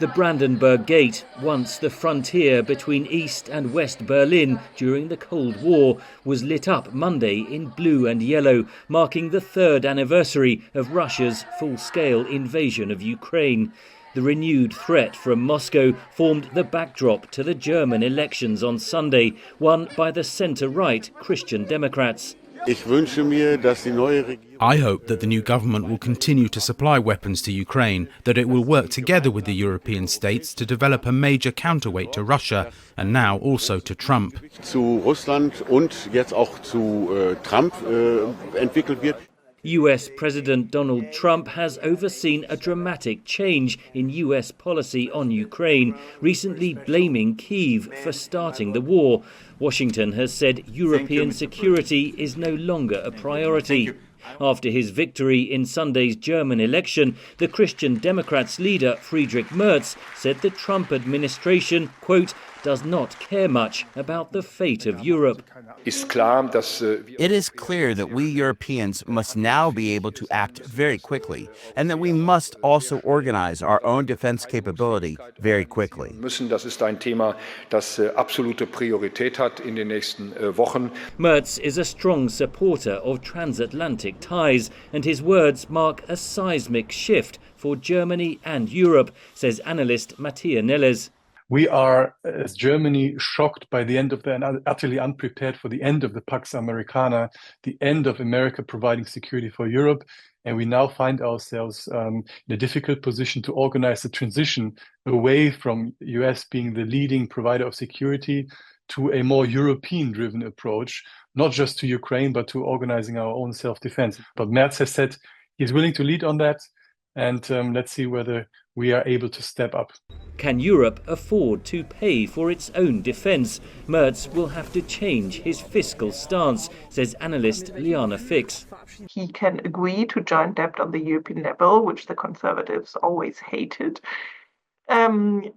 The Brandenburg Gate, once the frontier between East and West Berlin during the Cold War, was lit up Monday in blue and yellow, marking the third anniversary of Russia's full-scale invasion of Ukraine. The renewed threat from Moscow formed the backdrop to the German elections on Sunday, won by the centre-right Christian Democrats. I hope that the new government will continue to supply weapons to Ukraine, that it will work together with the European states to develop a major counterweight to Russia and now also to Trump. US President Donald Trump has overseen a dramatic change in US policy on Ukraine, recently blaming Kyiv for starting the war. Washington has said European security is no longer a priority. After his victory in Sunday's German election, the Christian Democrats' leader Friedrich Merz said the Trump administration, quote, does not care much about the fate of Europe. It is clear that we Europeans must now be able to act very quickly, and that we must also organize our own defense capability very quickly. Merz is a strong supporter of transatlantic ties, and his words mark a seismic shift for Germany and Europe, says analyst Mattia Nelles. We are, as Germany, shocked by the end of and utterly unprepared for the end of the Pax Americana, the end of America providing security for Europe. And we now find ourselves in a difficult position to organize the transition away from US being the leading provider of security to a more European-driven approach, not just to Ukraine, but to organizing our own self-defense. But Merz has said he's willing to lead on that. And let's see whether we are able to step up. Can Europe afford to pay for its own defence? Merz will have to change his fiscal stance, says analyst Liana Fix. He can agree to joint debt on the European level, which the Conservatives always hated. And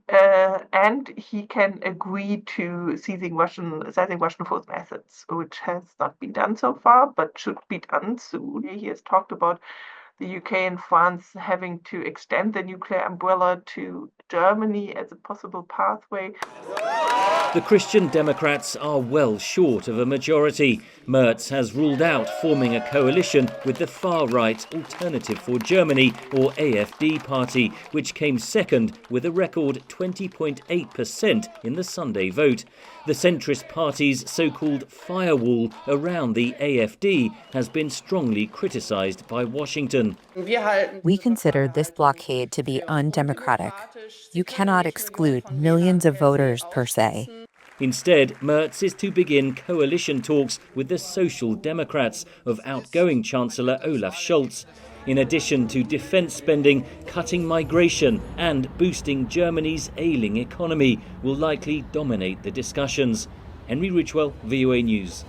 he can agree to seizing Russian force assets, which has not been done so far, but should be done soon. He has talked about the UK and France having to extend the nuclear umbrella to Germany as a possible pathway. The Christian Democrats are well short of a majority. Merz has ruled out forming a coalition with the far-right Alternative for Germany, or AfD party, which came second with a record 20.8% in the Sunday vote. The centrist party's so-called firewall around the AfD has been strongly criticised by Washington. We consider this blockade to be undemocratic. You cannot exclude millions of voters per se. Instead, Merz is to begin coalition talks with the Social Democrats of outgoing Chancellor Olaf Scholz. In addition to defence spending, cutting migration and boosting Germany's ailing economy will likely dominate the discussions. Henry Ridgwell, VOA News.